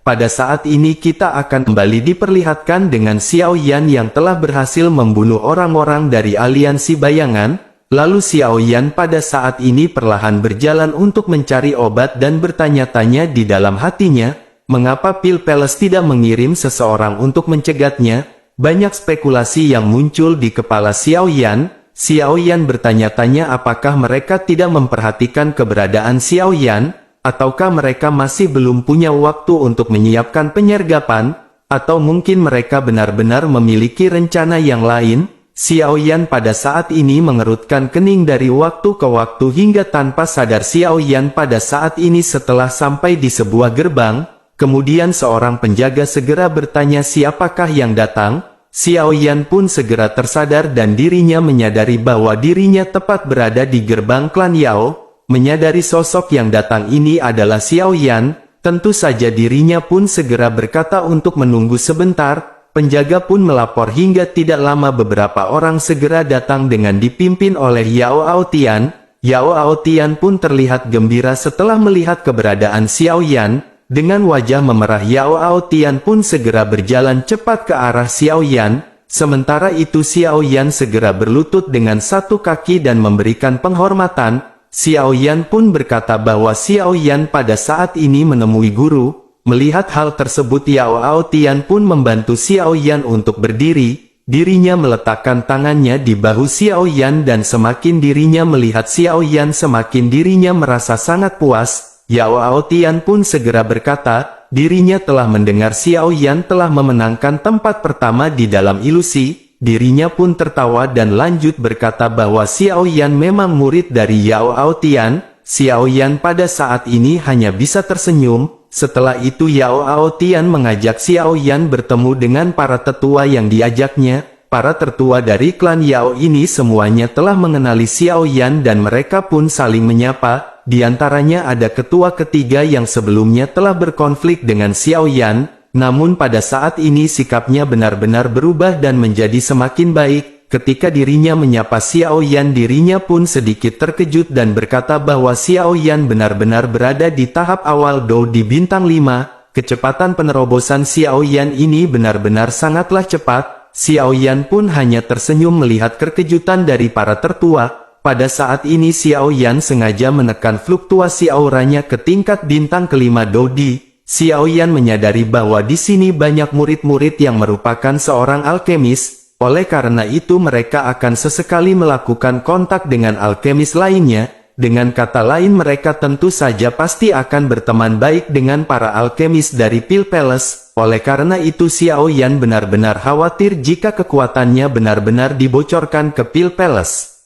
pada saat ini kita akan kembali diperlihatkan dengan Xiao Yan yang telah berhasil membunuh orang-orang dari aliansi bayangan. Lalu Xiao Yan pada saat ini perlahan berjalan untuk mencari obat dan bertanya-tanya di dalam hatinya, mengapa Pil Palace tidak mengirim seseorang untuk mencegatnya? Banyak spekulasi yang muncul di kepala Xiao Yan. Xiao Yan bertanya-tanya apakah mereka tidak memperhatikan keberadaan Xiao Yan, ataukah mereka masih belum punya waktu untuk menyiapkan penyergapan, atau mungkin mereka benar-benar memiliki rencana yang lain. Xiao Yan pada saat ini mengerutkan kening dari waktu ke waktu hingga tanpa sadar Xiao Yan pada saat ini setelah sampai di sebuah gerbang, kemudian seorang penjaga segera bertanya siapakah yang datang. Xiao Yan pun segera tersadar dan dirinya menyadari bahwa dirinya tepat berada di gerbang klan Yao. Menyadari sosok yang datang ini adalah Xiao Yan, tentu saja dirinya pun segera berkata untuk menunggu sebentar. Penjaga pun melapor hingga tidak lama beberapa orang segera datang dengan dipimpin oleh Yao Aotian. Yao Aotian pun terlihat gembira setelah melihat keberadaan Xiao Yan. Dengan wajah memerah Yao Aotian pun segera berjalan cepat ke arah Xiao Yan. Sementara itu Xiao Yan segera berlutut dengan satu kaki dan memberikan penghormatan. Xiao Yan pun berkata bahwa Xiao Yan pada saat ini menemui guru. Melihat hal tersebut Yao Aotian pun membantu Xiao Yan untuk berdiri. Dirinya meletakkan tangannya di bahu Xiao Yan dan semakin dirinya melihat Xiao Yan semakin dirinya merasa sangat puas. Yao Aotian pun segera berkata, dirinya telah mendengar Xiao Yan telah memenangkan tempat pertama di dalam ilusi. Dirinya pun tertawa dan lanjut berkata bahwa Xiao Yan memang murid dari Yao Aotian. Xiao Yan pada saat ini hanya bisa tersenyum. Setelah itu Yao Aotian mengajak Xiao Yan bertemu dengan para tetua yang diajaknya. Para tertua dari klan Yao ini semuanya telah mengenali Xiao Yan dan mereka pun saling menyapa. Di antaranya ada ketua ketiga yang sebelumnya telah berkonflik dengan Xiao Yan. Namun pada saat ini sikapnya benar-benar berubah dan menjadi semakin baik. Ketika dirinya menyapa Xiao Yan dirinya pun sedikit terkejut dan berkata bahwa Xiao Yan benar-benar berada di tahap awal Dou di bintang 5. Kecepatan penerobosan Xiao Yan ini benar-benar sangatlah cepat. Xiao Yan pun hanya tersenyum melihat kekejutan dari para tertua. Pada saat ini Xiao Yan sengaja menekan fluktuasi auranya ke tingkat bintang kelima Dou Di. Xiao Yan menyadari bahwa di sini banyak murid-murid yang merupakan seorang alkemis. Oleh karena itu mereka akan sesekali melakukan kontak dengan alkemis lainnya. Dengan kata lain mereka tentu saja pasti akan berteman baik dengan para alkemis dari Pil Palace. Oleh karena itu Xiao Yan benar-benar khawatir jika kekuatannya benar-benar dibocorkan ke Pil Palace.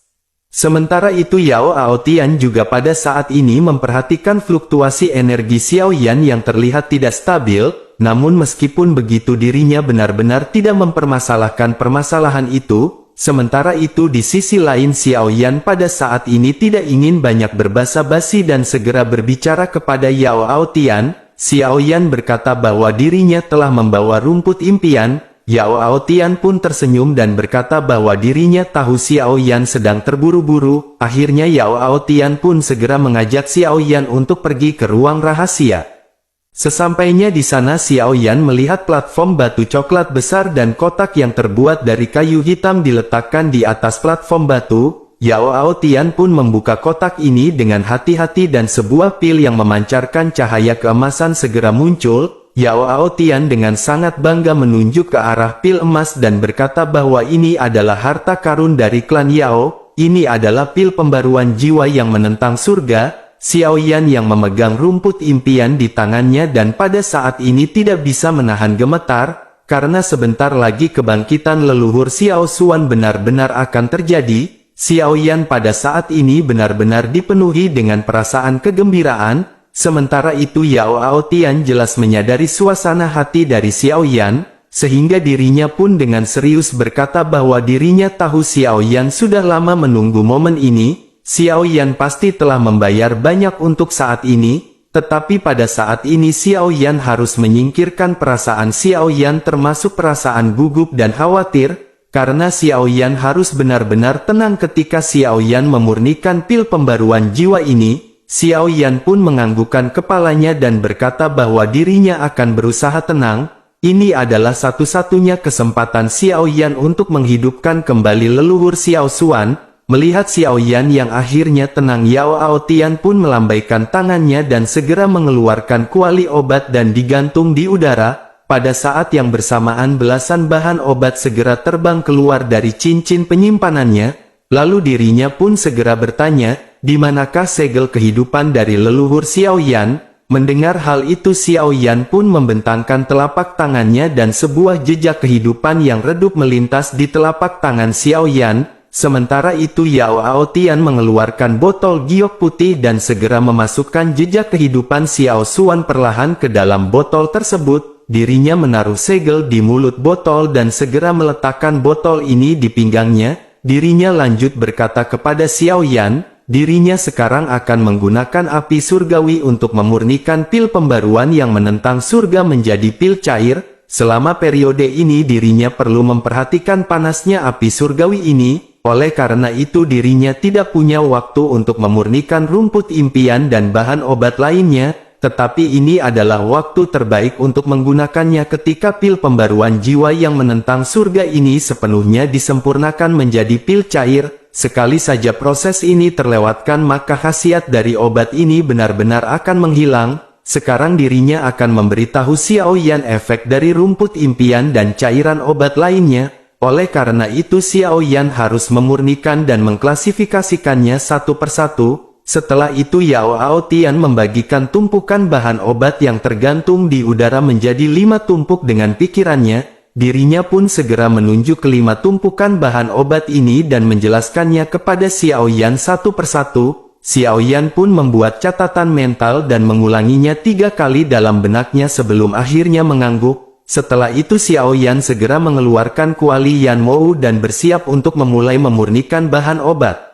Sementara itu Yao Aotian juga pada saat ini memperhatikan fluktuasi energi Xiao Yan yang terlihat tidak stabil. Namun meskipun begitu dirinya benar-benar tidak mempermasalahkan permasalahan itu. Sementara itu di sisi lain Xiao Yan pada saat ini tidak ingin banyak berbasa-basi dan segera berbicara kepada Yao Aotian. Xiao Yan berkata bahwa dirinya telah membawa rumput impian. Yao Aotian pun tersenyum dan berkata bahwa dirinya tahu Xiao Yan sedang terburu-buru. Akhirnya Yao Aotian pun segera mengajak Xiao Yan untuk pergi ke ruang rahasia. Sesampainya di sana Xiao Yan melihat platform batu coklat besar dan kotak yang terbuat dari kayu hitam diletakkan di atas platform batu. Yao Aotian pun membuka kotak ini dengan hati-hati dan sebuah pil yang memancarkan cahaya keemasan segera muncul. Yao Aotian dengan sangat bangga menunjuk ke arah pil emas dan berkata bahwa ini adalah harta karun dari klan Yao. Ini adalah pil pembaruan jiwa yang menentang surga. Xiao Yan yang memegang rumput impian di tangannya dan pada saat ini tidak bisa menahan gemetar, karena sebentar lagi kebangkitan leluhur Xiao Xuan benar-benar akan terjadi. Xiao Yan pada saat ini benar-benar dipenuhi dengan perasaan kegembiraan, sementara itu Yao Aotian jelas menyadari suasana hati dari Xiao Yan, sehingga dirinya pun dengan serius berkata bahwa dirinya tahu Xiao Yan sudah lama menunggu momen ini. Xiao Yan pasti telah membayar banyak untuk saat ini, tetapi pada saat ini Xiao Yan harus menyingkirkan perasaan Xiao Yan termasuk perasaan gugup dan khawatir, karena Xiao Yan harus benar-benar tenang ketika Xiao Yan memurnikan pil pembaruan jiwa ini. Xiao Yan pun menganggukkan kepalanya dan berkata bahwa dirinya akan berusaha tenang. Ini adalah satu-satunya kesempatan Xiao Yan untuk menghidupkan kembali leluhur Xiao Xuan. Melihat Xiao Yan yang akhirnya tenang, Yao Aotian pun melambaikan tangannya dan segera mengeluarkan kuali obat dan digantung di udara. Pada saat yang bersamaan belasan bahan obat segera terbang keluar dari cincin penyimpanannya, lalu dirinya pun segera bertanya, di manakah segel kehidupan dari leluhur Xiao Yan? Mendengar hal itu Xiao Yan pun membentangkan telapak tangannya dan sebuah jejak kehidupan yang redup melintas di telapak tangan Xiao Yan. Sementara itu Yao Aotian mengeluarkan botol giok putih dan segera memasukkan jejak kehidupan Xiao Xuan perlahan ke dalam botol tersebut. Dirinya menaruh segel di mulut botol dan segera meletakkan botol ini di pinggangnya. Dirinya lanjut berkata kepada Xiao Yan, dirinya sekarang akan menggunakan api surgawi untuk memurnikan pil pembaruan yang menentang surga menjadi pil cair. Selama periode ini dirinya perlu memperhatikan panasnya api surgawi ini, oleh karena itu dirinya tidak punya waktu untuk memurnikan rumput impian dan bahan obat lainnya. Tetapi ini adalah waktu terbaik untuk menggunakannya ketika pil pembaruan jiwa yang menentang surga ini sepenuhnya disempurnakan menjadi pil cair. Sekali saja proses ini terlewatkan maka khasiat dari obat ini benar-benar akan menghilang. Sekarang dirinya akan memberitahu Xiao Yan efek dari rumput impian dan cairan obat lainnya. Oleh karena itu Xiao Yan harus memurnikan dan mengklasifikasikannya satu persatu. Setelah itu Yao Aotian membagikan tumpukan bahan obat yang tergantung di udara menjadi 5 tumpuk dengan pikirannya. Dirinya pun segera menunjuk ke 5 tumpukan bahan obat ini dan menjelaskannya kepada Xiao Yan satu persatu. Xiao Yan pun membuat catatan mental dan mengulanginya 3 kali dalam benaknya sebelum akhirnya mengangguk. Setelah itu Xiao Yan segera mengeluarkan kuali Yan Mou dan bersiap untuk memulai memurnikan bahan obat.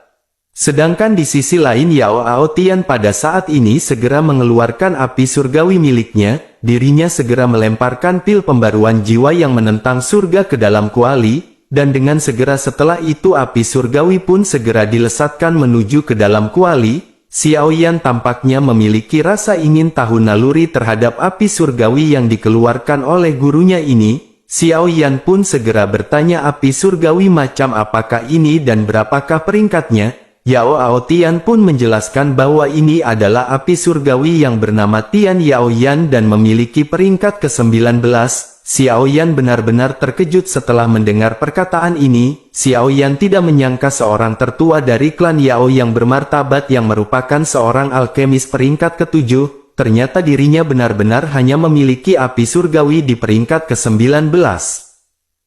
Sedangkan di sisi lain Yao Aotian pada saat ini segera mengeluarkan api surgawi miliknya. Dirinya segera melemparkan pil pembaruan jiwa yang menentang surga ke dalam kuali, dan dengan segera setelah itu api surgawi pun segera dilesatkan menuju ke dalam kuali. Xiao Yan tampaknya memiliki rasa ingin tahu naluri terhadap api surgawi yang dikeluarkan oleh gurunya ini. Xiao Yan pun segera bertanya api surgawi macam apakah ini dan berapakah peringkatnya. Yao Aotian pun menjelaskan bahwa ini adalah api surgawi yang bernama Tian Yao Yan dan memiliki peringkat ke-19. Xiao Yan benar-benar terkejut setelah mendengar perkataan ini. Xiao Yan tidak menyangka seorang tertua dari klan Yao yang bermartabat yang merupakan seorang alkemis peringkat ke-7, ternyata dirinya benar-benar hanya memiliki api surgawi di peringkat ke-19.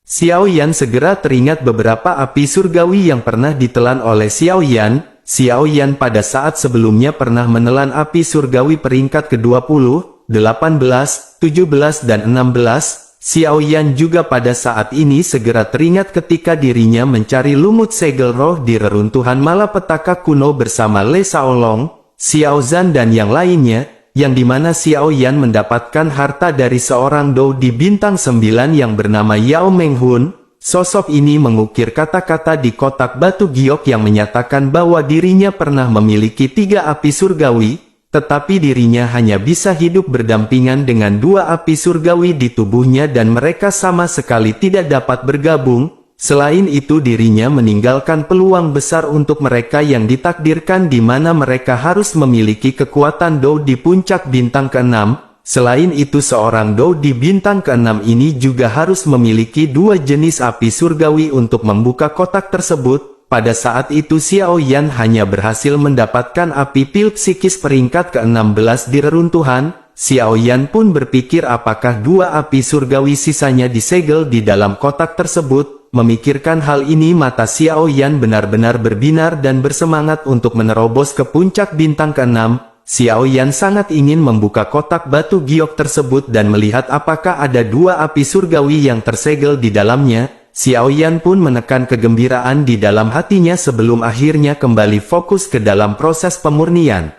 Xiao Yan segera teringat beberapa api surgawi yang pernah ditelan oleh Xiao Yan. Xiao Yan pada saat sebelumnya pernah menelan api surgawi peringkat ke-20, 18, 17 dan 16. Xiao Yan juga pada saat ini segera teringat ketika dirinya mencari lumut segel roh di reruntuhan malapetaka kuno bersama Le Shaolong, Xiao Zhan dan yang lainnya, yang dimana Xiao Yan mendapatkan harta dari seorang dou di bintang 9 yang bernama Yao Menghun. Sosok ini mengukir kata-kata di kotak batu giok yang menyatakan bahwa dirinya pernah memiliki 3 api surgawi, tetapi dirinya hanya bisa hidup berdampingan dengan 2 api surgawi di tubuhnya dan mereka sama sekali tidak dapat bergabung. Selain itu dirinya meninggalkan peluang besar untuk mereka yang ditakdirkan di mana mereka harus memiliki kekuatan dou di puncak bintang ke-6. Selain itu seorang dou di bintang ke-6 ini juga harus memiliki 2 jenis api surgawi untuk membuka kotak tersebut. Pada saat itu Xiao Yan hanya berhasil mendapatkan api pil psikis peringkat ke-16 di reruntuhan. Xiao Yan pun berpikir apakah 2 api surgawi sisanya disegel di dalam kotak tersebut. Memikirkan hal ini mata Xiao Yan benar-benar berbinar dan bersemangat untuk menerobos ke puncak bintang ke-6. Xiao Yan sangat ingin membuka kotak batu giok tersebut dan melihat apakah ada 2 api surgawi yang tersegel di dalamnya. Xiao Yan pun menekan kegembiraan di dalam hatinya sebelum akhirnya kembali fokus ke dalam proses pemurnian.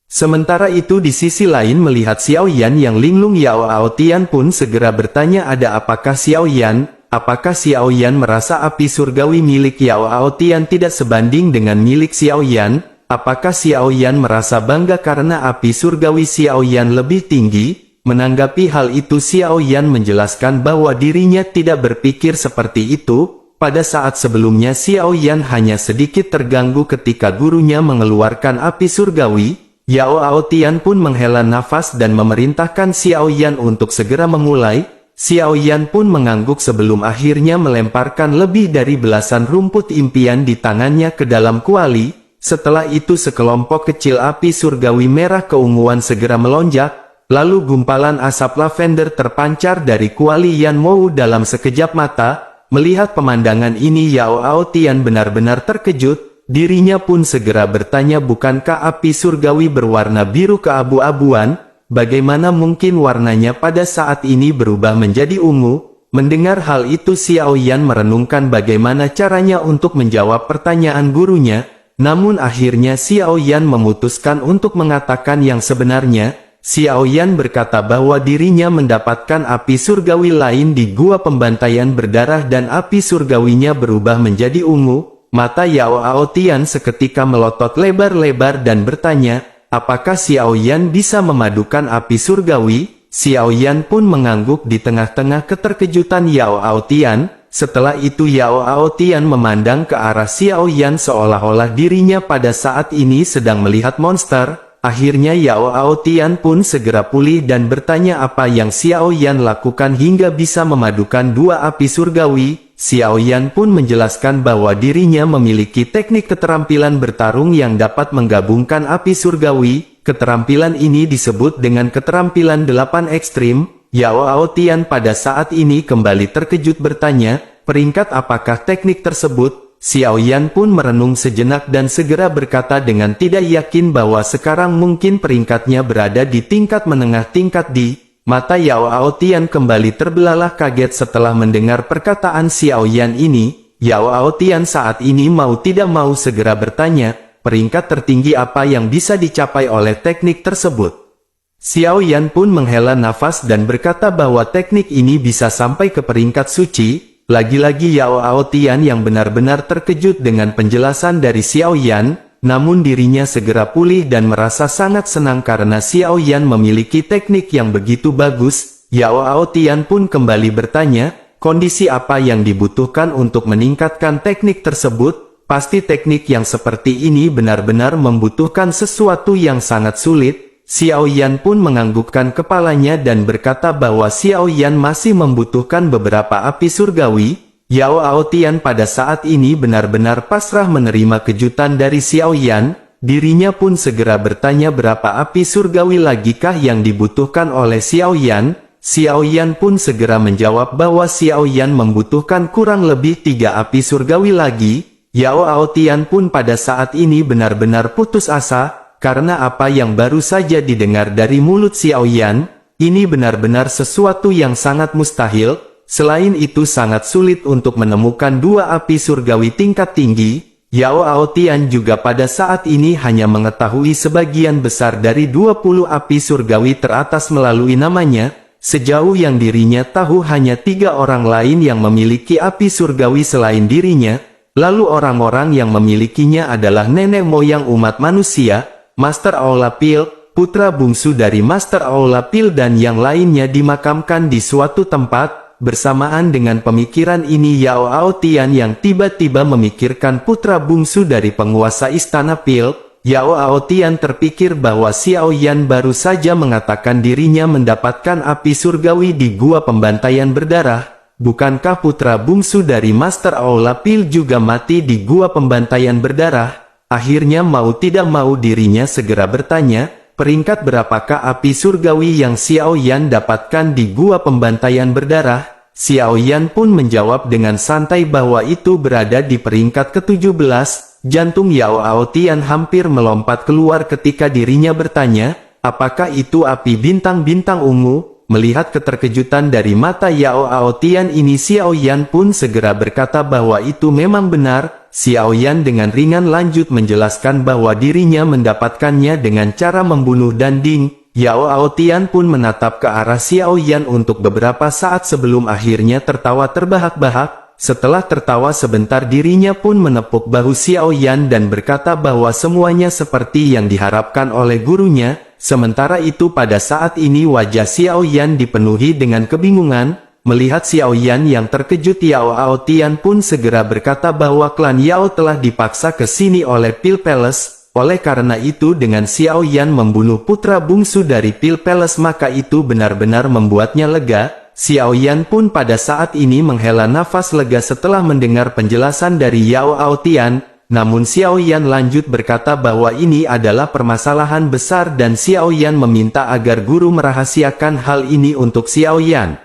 Sementara itu di sisi lain melihat Xiao Yan yang linglung, Yao Aotian pun segera bertanya ada apakah Xiao Yan. Apakah Xiao Yan merasa api surgawi milik Yao Aotian tidak sebanding dengan milik Xiao Yan? apakah Xiao Yan merasa bangga karena api surgawi Xiao Yan lebih tinggi? Menanggapi hal itu Xiao Yan menjelaskan bahwa dirinya tidak berpikir seperti itu. Pada saat sebelumnya Xiao Yan hanya sedikit terganggu ketika gurunya mengeluarkan api surgawi. Yao Aotian pun menghela nafas dan memerintahkan Xiao Yan untuk segera memulai. Xiao Yan pun mengangguk sebelum akhirnya melemparkan lebih dari belasan rumput impian di tangannya ke dalam kuali. Setelah itu sekelompok kecil api surgawi merah keunguan segera melonjak. Lalu gumpalan asap lavender terpancar dari kuali Yan Mou dalam sekejap mata. Melihat pemandangan ini Yao Aotian benar-benar terkejut. Dirinya pun segera bertanya, bukankah api surgawi berwarna biru keabu-abuan? Bagaimana mungkin warnanya pada saat ini berubah menjadi ungu? Mendengar hal itu Xiao Yan merenungkan bagaimana caranya untuk menjawab pertanyaan gurunya. Namun akhirnya Xiao Yan memutuskan untuk mengatakan yang sebenarnya. Xiao Yan berkata bahwa dirinya mendapatkan api surgawi lain di gua pembantaian berdarah dan api surgawinya berubah menjadi ungu. Mata Yao Aotian seketika melotot lebar-lebar dan bertanya, apakah Xiao Yan bisa memadukan api surgawi? Xiao Yan pun mengangguk di tengah-tengah keterkejutan Yao Aotian. Setelah itu Yao Aotian memandang ke arah Xiao Yan seolah-olah dirinya pada saat ini sedang melihat monster. Akhirnya Yao Aotian pun segera pulih dan bertanya apa yang Xiao Yan lakukan hingga bisa memadukan dua api surgawi. Xiao Yan pun menjelaskan bahwa dirinya memiliki teknik keterampilan bertarung yang dapat menggabungkan api surgawi. Keterampilan ini disebut dengan keterampilan 8 ekstrim. Yao Aotian pada saat ini kembali terkejut bertanya, peringkat apakah teknik tersebut? Xiao Yan pun merenung sejenak dan segera berkata dengan tidak yakin bahwa sekarang mungkin peringkatnya berada di tingkat menengah tingkat D. Mata Yao Aotian kembali terbelalak kaget setelah mendengar perkataan Xiao Yan ini. Yao Aotian saat ini mau tidak mau segera bertanya, peringkat tertinggi apa yang bisa dicapai oleh teknik tersebut? Xiao Yan pun menghela nafas dan berkata bahwa teknik ini bisa sampai ke peringkat suci. Lagi-lagi Yao Aotian yang benar-benar terkejut dengan penjelasan dari Xiao Yan, namun dirinya segera pulih dan merasa sangat senang karena Xiao Yan memiliki teknik yang begitu bagus. Yao Aotian pun kembali bertanya, kondisi apa yang dibutuhkan untuk meningkatkan teknik tersebut? Pasti teknik yang seperti ini benar-benar membutuhkan sesuatu yang sangat sulit. Xiao Yan pun menganggukkan kepalanya dan berkata bahwa Xiao Yan masih membutuhkan beberapa api surgawi. Yao Aotian pada saat ini benar-benar pasrah menerima kejutan dari Xiao Yan. Dirinya pun segera bertanya berapa api surgawi lagikah yang dibutuhkan oleh Xiao Yan. Xiao Yan pun segera menjawab bahwa Xiao Yan membutuhkan kurang lebih 3 api surgawi lagi. Yao Aotian pun pada saat ini benar-benar putus asa. Karena apa yang baru saja didengar dari mulut Xiao Yan, ini benar-benar sesuatu yang sangat mustahil. Selain itu sangat sulit untuk menemukan 2 api surgawi tingkat tinggi. Yao Aotian juga pada saat ini hanya mengetahui sebagian besar dari 20 api surgawi teratas melalui namanya. Sejauh yang dirinya tahu hanya 3 orang lain yang memiliki api surgawi selain dirinya. Lalu orang-orang yang memilikinya adalah nenek moyang umat manusia, Master Aulapil, putra bungsu dari Master Aulapil dan yang lainnya dimakamkan di suatu tempat. Bersamaan dengan pemikiran ini Yao Aotian yang tiba-tiba memikirkan putra bungsu dari penguasa istana Pil. Yao Aotian terpikir bahwa Xiao Yan baru saja mengatakan dirinya mendapatkan api surgawi di gua pembantaian berdarah. Bukankah putra bungsu dari Master Aulapil juga mati di gua pembantaian berdarah? Akhirnya mau tidak mau dirinya segera bertanya, peringkat berapakah api surgawi yang Xiao Yan dapatkan di gua pembantaian berdarah? Xiao Yan pun menjawab dengan santai bahwa itu berada di peringkat ke-17. Jantung Yao Aotian hampir melompat keluar ketika dirinya bertanya, apakah itu api bintang-bintang ungu? Melihat keterkejutan dari mata Yao Aotian ini Xiao Yan pun segera berkata bahwa itu memang benar. Xiao Yan dengan ringan lanjut menjelaskan bahwa dirinya mendapatkannya dengan cara membunuh Danding. Yao Aotian pun menatap ke arah Xiao Yan untuk beberapa saat sebelum akhirnya tertawa terbahak-bahak. Setelah tertawa sebentar dirinya pun menepuk bahu Xiao Yan dan berkata bahwa semuanya seperti yang diharapkan oleh gurunya. Sementara itu pada saat ini wajah Xiao Yan dipenuhi dengan kebingungan. Melihat Xiao Yan yang terkejut, Yao Aotian pun segera berkata bahwa klan Yao telah dipaksa ke sini oleh Pil Palace. Oleh karena itu dengan Xiao Yan membunuh putra bungsu dari Pil Palace maka itu benar-benar membuatnya lega. Xiao Yan pun pada saat ini menghela nafas lega setelah mendengar penjelasan dari Yao Aotian. Namun Xiao Yan lanjut berkata bahwa ini adalah permasalahan besar dan Xiao Yan meminta agar guru merahasiakan hal ini untuk Xiao Yan.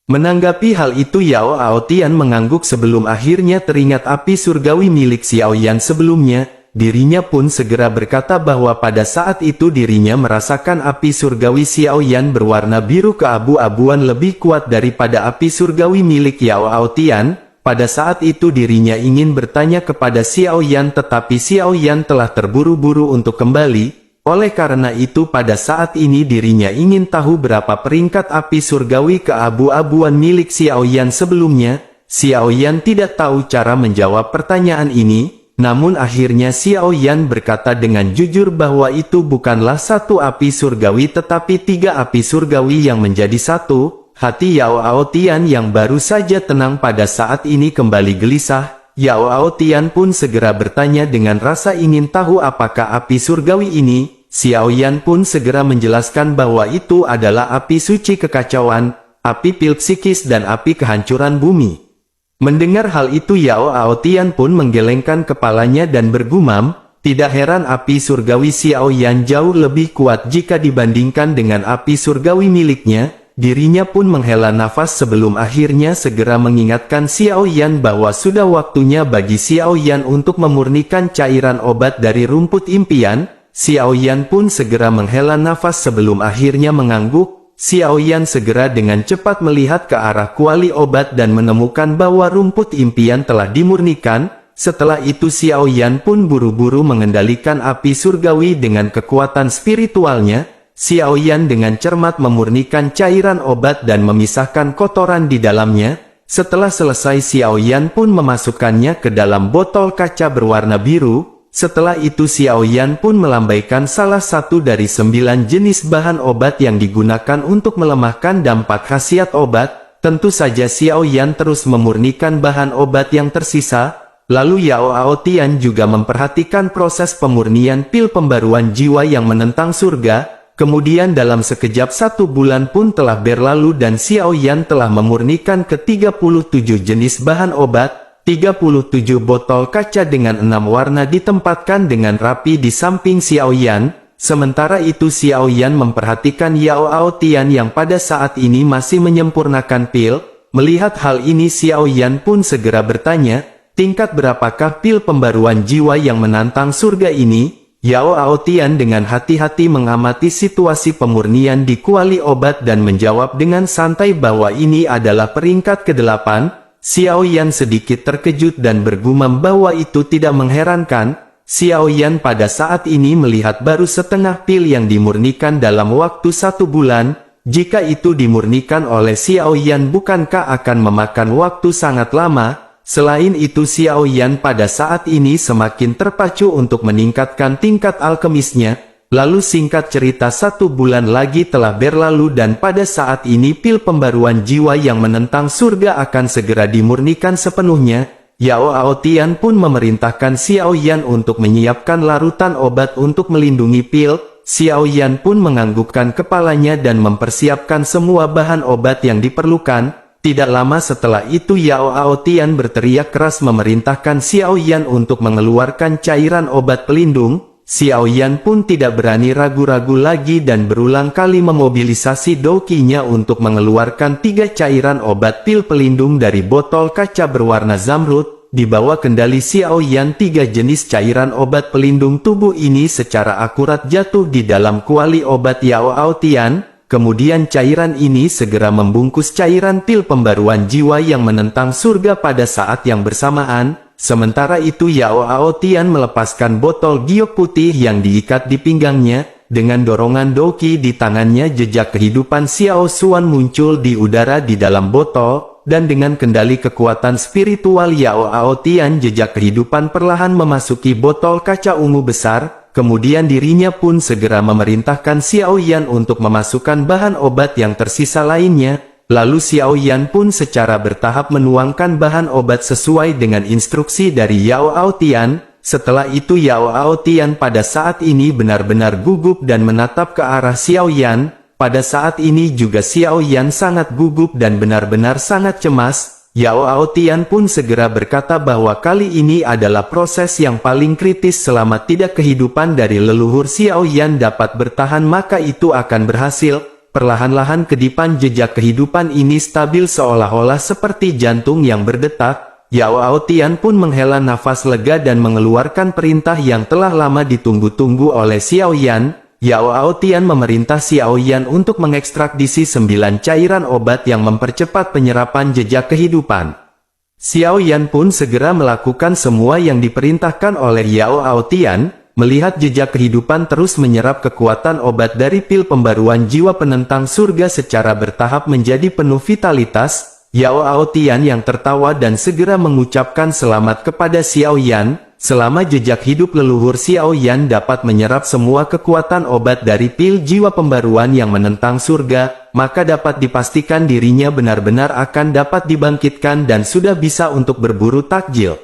Menanggapi hal itu Yao Aotian mengangguk sebelum akhirnya teringat api surgawi milik Xiao Yan sebelumnya. Dirinya pun segera berkata bahwa pada saat itu dirinya merasakan api surgawi Xiao Yan berwarna biru keabu-abuan lebih kuat daripada api surgawi milik Yao Aotian. Pada saat itu dirinya ingin bertanya kepada Xiao Yan tetapi Xiao Yan telah terburu-buru untuk kembali. Oleh karena itu pada saat ini dirinya ingin tahu berapa peringkat api surgawi keabu-abuan milik Xiao Yan sebelumnya. Xiao Yan tidak tahu cara menjawab pertanyaan ini. Namun akhirnya Xiao Yan berkata dengan jujur bahwa itu bukanlah satu api surgawi tetapi 3 api surgawi yang menjadi satu. Hati Yao Aotian yang baru saja tenang pada saat ini kembali gelisah. Yao Aotian pun segera bertanya dengan rasa ingin tahu apakah api surgawi ini. Xiao Yan pun segera menjelaskan bahwa itu adalah api suci kekacauan, api pil psikis dan api kehancuran bumi. Mendengar hal itu Yao Aotian pun menggelengkan kepalanya dan bergumam, tidak heran api surgawi Xiao Yan jauh lebih kuat jika dibandingkan dengan api surgawi miliknya. Dirinya pun menghela nafas sebelum akhirnya segera mengingatkan Xiao Yan bahwa sudah waktunya bagi Xiao Yan untuk memurnikan cairan obat dari rumput impian. Xiao Yan pun segera menghela nafas sebelum akhirnya mengangguk. Xiao Yan segera dengan cepat melihat ke arah kuali obat dan menemukan bahwa rumput impian telah dimurnikan. Setelah itu Xiao Yan pun buru-buru mengendalikan api surgawi dengan kekuatan spiritualnya. Xiao Yan dengan cermat memurnikan cairan obat dan memisahkan kotoran di dalamnya. Setelah selesai Xiao Yan pun memasukkannya ke dalam botol kaca berwarna biru. Setelah itu Xiao Yan pun melambaikan salah satu dari 9 jenis bahan obat yang digunakan untuk melemahkan dampak khasiat obat. Tentu saja Xiao Yan terus memurnikan bahan obat yang tersisa. Lalu Yao Aotian juga memperhatikan proses pemurnian pil pembaruan jiwa yang menentang surga. Kemudian dalam sekejap 1 bulan pun telah berlalu dan Xiao Yan telah memurnikan ke 37 jenis bahan obat. 37 botol kaca dengan 6 warna ditempatkan dengan rapi di samping Xiao Yan. Sementara itu Xiao Yan memperhatikan Yao Aotian yang pada saat ini masih menyempurnakan pil. Melihat hal ini Xiao Yan pun segera bertanya, tingkat berapakah pil pembaruan jiwa yang menantang surga ini? Yao Aotian dengan hati-hati mengamati situasi pemurnian di kuali obat dan menjawab dengan santai bahwa ini adalah peringkat ke-8. Xiao Yan sedikit terkejut dan bergumam bahwa itu tidak mengherankan. Xiao Yan pada saat ini melihat baru setengah pil yang dimurnikan dalam waktu 1 bulan. Jika itu dimurnikan oleh Xiao Yan bukankah akan memakan waktu sangat lama? Selain itu Xiao Yan pada saat ini semakin terpacu untuk meningkatkan tingkat alkemisnya. Lalu singkat cerita 1 bulan lagi telah berlalu dan pada saat ini pil pembaruan jiwa yang menentang surga akan segera dimurnikan sepenuhnya. Yao Aotian pun memerintahkan Xiao Yan untuk menyiapkan larutan obat untuk melindungi pil. Xiao Yan pun menganggukkan kepalanya dan mempersiapkan semua bahan obat yang diperlukan. Tidak lama setelah itu Yao Aotian berteriak keras memerintahkan Xiao Yan untuk mengeluarkan cairan obat pelindung. Xiao Yan pun tidak berani ragu-ragu lagi dan berulang kali memobilisasi douqinya untuk mengeluarkan 3 cairan obat pil pelindung dari botol kaca berwarna zamrud. Di bawah kendali Xiao Yan 3 jenis cairan obat pelindung tubuh ini secara akurat jatuh di dalam kuali obat Yao Aotian. Kemudian cairan ini segera membungkus cairan pil pembaruan jiwa yang menentang surga pada saat yang bersamaan. Sementara itu Yao Aotian melepaskan botol giok putih yang diikat di pinggangnya. Dengan dorongan douqi di tangannya jejak kehidupan Xiao Xuan muncul di udara di dalam botol. dan dengan kendali kekuatan spiritual Yao Ao Tian, jejak kehidupan perlahan memasuki botol kaca ungu besar. Kemudian dirinya pun segera memerintahkan Xiao Yan untuk memasukkan bahan obat yang tersisa lainnya. Lalu Xiao Yan pun secara bertahap menuangkan bahan obat sesuai dengan instruksi dari Yao Ao Tian. Setelah itu Yao Ao Tian pada saat ini benar-benar gugup dan menatap ke arah Xiao Yan. Pada saat ini juga Xiao Yan sangat gugup dan benar-benar sangat cemas. Yao Ao Tian pun segera berkata bahwa kali ini adalah proses yang paling kritis. Selama tidak kehidupan dari leluhur Xiao Yan dapat bertahan, maka itu akan berhasil. Perlahan-lahan kedipan jejak kehidupan ini stabil seolah-olah seperti jantung yang berdetak. Yao Ao Tian pun menghela nafas lega dan mengeluarkan perintah yang telah lama ditunggu-tunggu oleh Xiao Yan. Yao Ao Tian memerintah Xiao Yan untuk mengekstrak isi 9 cairan obat yang mempercepat penyerapan jejak kehidupan. Xiao Yan pun segera melakukan semua yang diperintahkan oleh Yao Ao Tian. Melihat jejak kehidupan terus menyerap kekuatan obat dari pil pembaruan jiwa penentang surga secara bertahap menjadi penuh vitalitas, Yao Ao Tian yang tertawa dan segera mengucapkan selamat kepada Xiao Yan. Selama jejak hidup leluhur Xiao Yan dapat menyerap semua kekuatan obat dari pil jiwa pembaruan yang menentang surga, maka dapat dipastikan dirinya benar-benar akan dapat dibangkitkan dan sudah bisa untuk berburu takjil.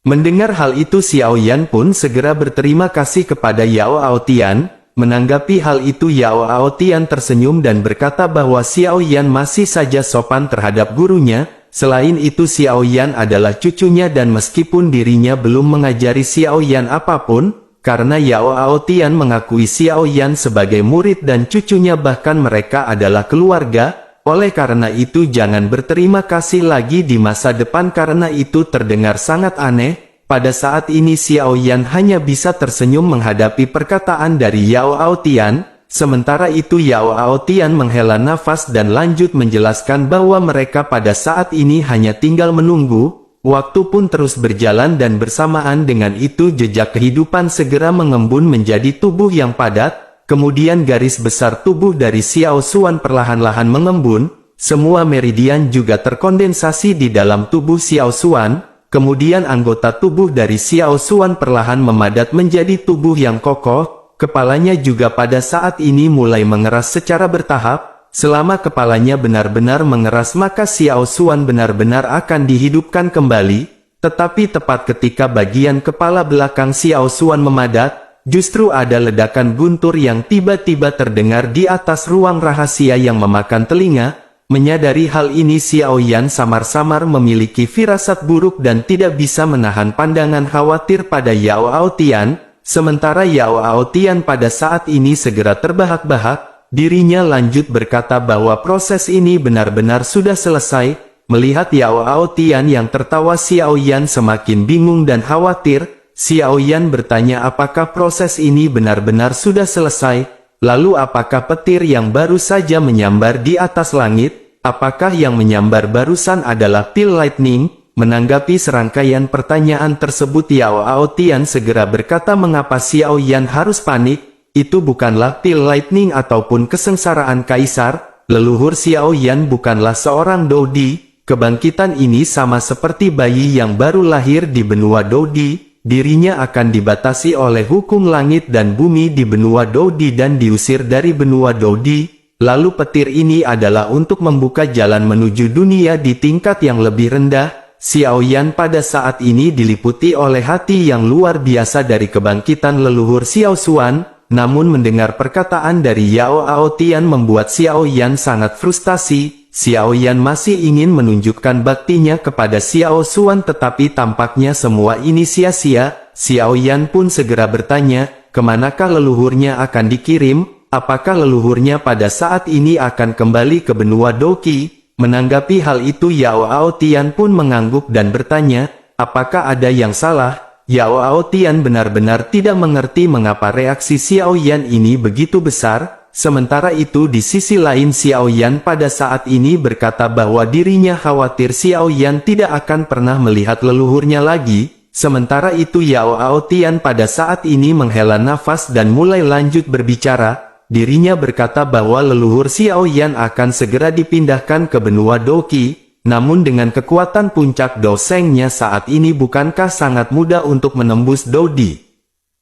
Mendengar hal itu Xiao Yan pun segera berterima kasih kepada Yao Ao Tian. Menanggapi hal itu Yao Ao Tian tersenyum dan berkata bahwa Xiao Yan masih saja sopan terhadap gurunya. Selain itu Xiao Yan adalah cucunya dan meskipun dirinya belum mengajari Xiao Yan apapun, karena Yao Ao Tian mengakui Xiao Yan sebagai murid dan cucunya bahkan mereka adalah keluarga, oleh karena itu jangan berterima kasih lagi di masa depan karena itu terdengar sangat aneh. Pada saat ini Xiao Yan hanya bisa tersenyum menghadapi perkataan dari Yao Ao Tian. Sementara itu Yao Ao Tian menghela nafas dan lanjut menjelaskan bahwa mereka pada saat ini hanya tinggal menunggu. Waktu pun terus berjalan dan bersamaan dengan itu jejak kehidupan segera mengembun menjadi tubuh yang padat. Kemudian garis besar tubuh dari Xiao Xuan perlahan-lahan mengembun. Semua meridian juga terkondensasi di dalam tubuh Xiao Xuan. Kemudian anggota tubuh dari Xiao Xuan perlahan memadat menjadi tubuh yang kokoh. Kepalanya juga pada saat ini mulai mengeras secara bertahap. Selama kepalanya benar-benar mengeras maka Xiao Xuan benar-benar akan dihidupkan kembali. Tetapi tepat ketika bagian kepala belakang Xiao Xuan memadat, justru ada ledakan guntur yang tiba-tiba terdengar di atas ruang rahasia yang memakan telinga. Menyadari hal ini Xiao Yan samar-samar memiliki firasat buruk dan tidak bisa menahan pandangan khawatir pada Yao Ao Tian. Sementara Yao Ao Tian pada saat ini segera terbahak-bahak, dirinya lanjut berkata bahwa proses ini benar-benar sudah selesai. Melihat Yao Ao Tian yang tertawa Xiao Yan semakin bingung dan khawatir. Xiao Yan bertanya apakah proses ini benar-benar sudah selesai. Lalu apakah petir yang baru saja menyambar di atas langit? Apakah yang menyambar barusan adalah pil lightning? Menanggapi serangkaian pertanyaan tersebut Yao Ao Tian segera berkata mengapa Xiao Yan harus panik, itu bukanlah pil lightning ataupun kesengsaraan kaisar, leluhur Xiao Yan bukanlah seorang Dodi, kebangkitan ini sama seperti bayi yang baru lahir di benua Dodi, dirinya akan dibatasi oleh hukum langit dan bumi di benua Dodi dan diusir dari benua Dodi, lalu petir ini adalah untuk membuka jalan menuju dunia di tingkat yang lebih rendah. Xiao Yan pada saat ini diliputi oleh hati yang luar biasa dari kebangkitan leluhur Xiao Xuan, namun mendengar perkataan dari Yao Ao Tian membuat Xiao Yan sangat frustasi. Xiao Yan masih ingin menunjukkan baktinya kepada Xiao Xuan tetapi tampaknya semua ini sia-sia. Xiao Yan pun segera bertanya, kemanakah leluhurnya akan dikirim? Apakah leluhurnya pada saat ini akan kembali ke benua Doqi? Menanggapi hal itu Yao Ao Tian pun mengangguk dan bertanya, apakah ada yang salah? Yao Ao Tian benar-benar tidak mengerti mengapa reaksi Xiao Yan ini begitu besar. Sementara itu di sisi lain Xiao Yan pada saat ini berkata bahwa dirinya khawatir Xiao Yan tidak akan pernah melihat leluhurnya lagi. Sementara itu Yao Ao Tian pada saat ini menghela nafas dan mulai lanjut berbicara. Dirinya berkata bahwa leluhur Xiao Yan akan segera dipindahkan ke benua Doqi. namun dengan kekuatan puncak Dou Sheng-nya saat ini bukankah sangat mudah untuk menembus Dou Di?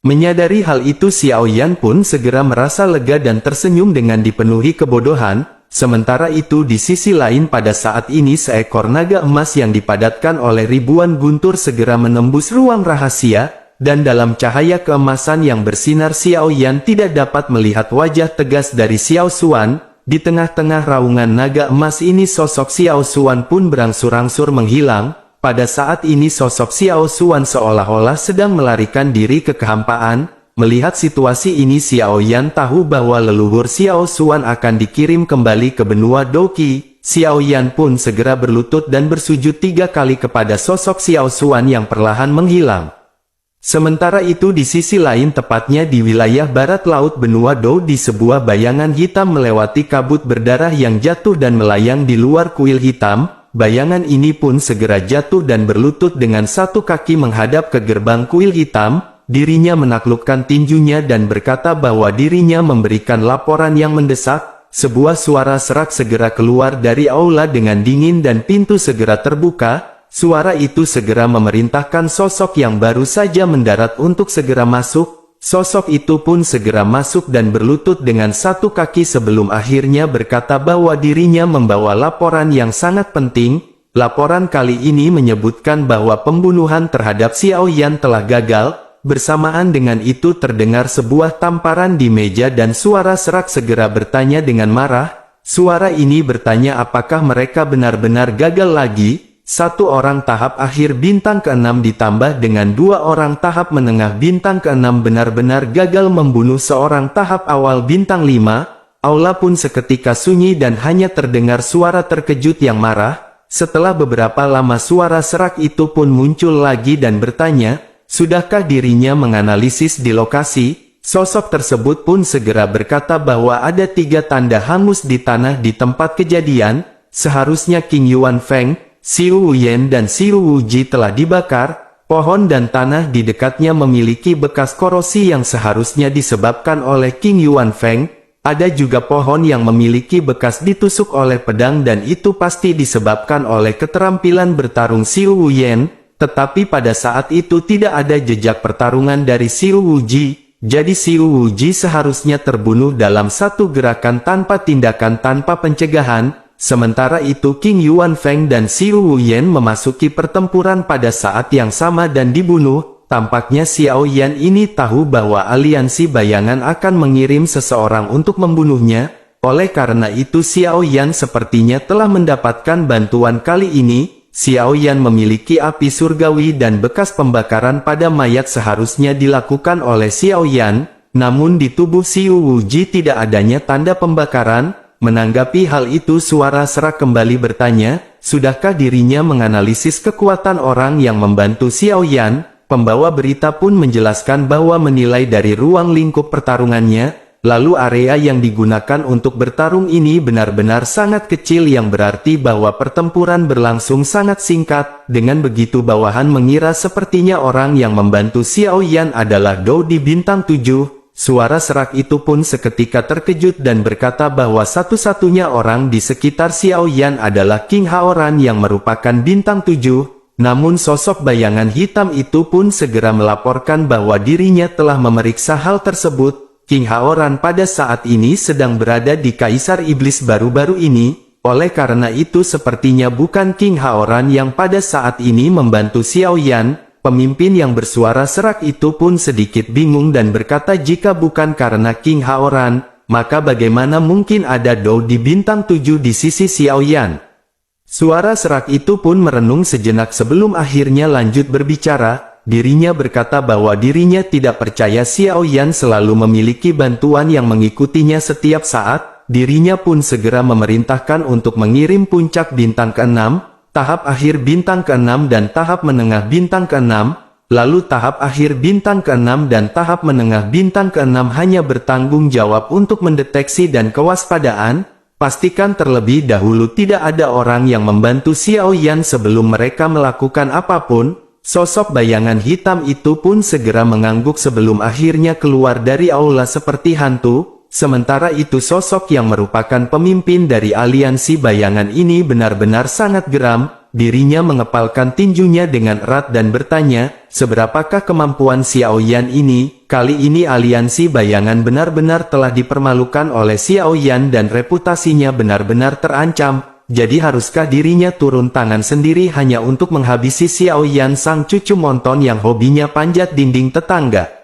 Menyadari hal itu Xiao Yan pun segera merasa lega dan tersenyum dengan dipenuhi kebodohan. Sementara itu di sisi lain pada saat ini seekor naga emas yang dipadatkan oleh ribuan guntur segera menembus ruang rahasia, dan dalam cahaya keemasan yang bersinar Xiao Yan tidak dapat melihat wajah tegas dari Xiao Xuan. Di tengah-tengah raungan naga emas ini sosok Xiao Xuan pun berangsur-angsur menghilang. Pada saat ini sosok Xiao Xuan seolah-olah sedang melarikan diri ke kehampaan. Melihat situasi ini Xiao Yan tahu bahwa leluhur Xiao Xuan akan dikirim kembali ke benua Doqi. Xiao Yan pun segera berlutut dan bersujud 3 kali kepada sosok Xiao Xuan yang perlahan menghilang. Sementara itu di sisi lain tepatnya di wilayah barat laut benua Dou di sebuah bayangan hitam melewati kabut berdarah yang jatuh dan melayang di luar kuil hitam. Bayangan ini pun segera jatuh dan berlutut dengan satu kaki menghadap ke gerbang kuil hitam. Dirinya menaklukkan tinjunya dan berkata bahwa dirinya memberikan laporan yang mendesak. Sebuah suara serak segera keluar dari aula dengan dingin dan pintu segera terbuka. Suara itu segera memerintahkan sosok yang baru saja mendarat untuk segera masuk. Sosok itu pun segera masuk dan berlutut dengan satu kaki sebelum akhirnya berkata bahwa dirinya membawa laporan yang sangat penting. Laporan kali ini menyebutkan bahwa pembunuhan terhadap Xiao Yan telah gagal. Bersamaan dengan itu terdengar sebuah tamparan di meja dan suara serak segera bertanya dengan marah. Suara ini bertanya apakah mereka benar-benar gagal lagi. Satu orang tahap akhir bintang ke-6 ditambah dengan 2 orang tahap menengah bintang ke-6 benar-benar gagal membunuh seorang tahap awal bintang 5. Aula pun seketika sunyi dan hanya terdengar suara terkejut yang marah. Setelah beberapa lama suara serak itu pun muncul lagi dan bertanya, sudahkah dirinya menganalisis di lokasi? Sosok tersebut pun segera berkata bahwa ada 3 tanda hangus di tanah di tempat kejadian. Seharusnya King Yuan Feng, Xiu Wuyen dan Xiu Wuji telah dibakar. Pohon dan tanah di dekatnya memiliki bekas korosi yang seharusnya disebabkan oleh King Yuan Feng. Ada juga pohon yang memiliki bekas ditusuk oleh pedang dan itu pasti disebabkan oleh keterampilan bertarung Xiu Wuyen. Tetapi pada saat itu tidak ada jejak pertarungan dari Xiu Wuji. Jadi Xiu Wuji seharusnya terbunuh dalam satu gerakan tanpa tindakan tanpa pencegahan. Sementara itu King Yuan Feng dan Xiu Wuyen memasuki pertempuran pada saat yang sama dan dibunuh. Tampaknya Xiao Yan ini tahu bahwa aliansi bayangan akan mengirim seseorang untuk membunuhnya. Oleh karena itu Xiao Yan sepertinya telah mendapatkan bantuan kali ini. Xiao Yan memiliki api surgawi dan bekas pembakaran pada mayat seharusnya dilakukan oleh Xiao Yan. Namun di tubuh Xiu Wuji tidak adanya tanda pembakaran. Menanggapi hal itu suara serak kembali bertanya, sudahkah dirinya menganalisis kekuatan orang yang membantu Xiao Yan? Pembawa berita pun menjelaskan bahwa menilai dari ruang lingkup pertarungannya, lalu area yang digunakan untuk bertarung ini benar-benar sangat kecil yang berarti bahwa pertempuran berlangsung sangat singkat. Dengan begitu bawahan mengira sepertinya orang yang membantu Xiao Yan adalah Dou di bintang 7. Suara serak itu pun seketika terkejut dan berkata bahwa satu-satunya orang di sekitar Xiao Yan adalah King Haoran yang merupakan bintang 7. Namun sosok bayangan hitam itu pun segera melaporkan bahwa dirinya telah memeriksa hal tersebut. King Haoran pada saat ini sedang berada di Kaisar Iblis baru-baru ini. Oleh karena itu sepertinya bukan King Haoran yang pada saat ini membantu Xiao Yan. Pemimpin yang bersuara serak itu pun sedikit bingung dan berkata jika bukan karena King Haoran, maka bagaimana mungkin ada Dou di bintang 7 di sisi Xiao Yan? Suara serak itu pun merenung sejenak sebelum akhirnya lanjut berbicara. Dirinya berkata bahwa dirinya tidak percaya Xiao Yan selalu memiliki bantuan yang mengikutinya setiap saat. Dirinya pun segera memerintahkan untuk mengirim puncak bintang ke-6, tahap akhir bintang ke-6 dan tahap menengah bintang ke-6, lalu tahap akhir bintang ke-6 dan tahap menengah bintang ke-6 hanya bertanggung jawab untuk mendeteksi dan kewaspadaan. Pastikan terlebih dahulu tidak ada orang yang membantu Xiao Yan sebelum mereka melakukan apapun. Sosok bayangan hitam itu pun segera mengangguk sebelum akhirnya keluar dari aula seperti hantu. Sementara itu sosok yang merupakan pemimpin dari aliansi bayangan ini benar-benar sangat geram. Dirinya mengepalkan tinjunya dengan erat dan bertanya, seberapakah kemampuan Xiao Yan ini? Kali ini aliansi bayangan benar-benar telah dipermalukan oleh Xiao Yan dan reputasinya benar-benar terancam. Jadi haruskah dirinya turun tangan sendiri hanya untuk menghabisi Xiao Yan sang cucu monton yang hobinya panjat dinding tetangga?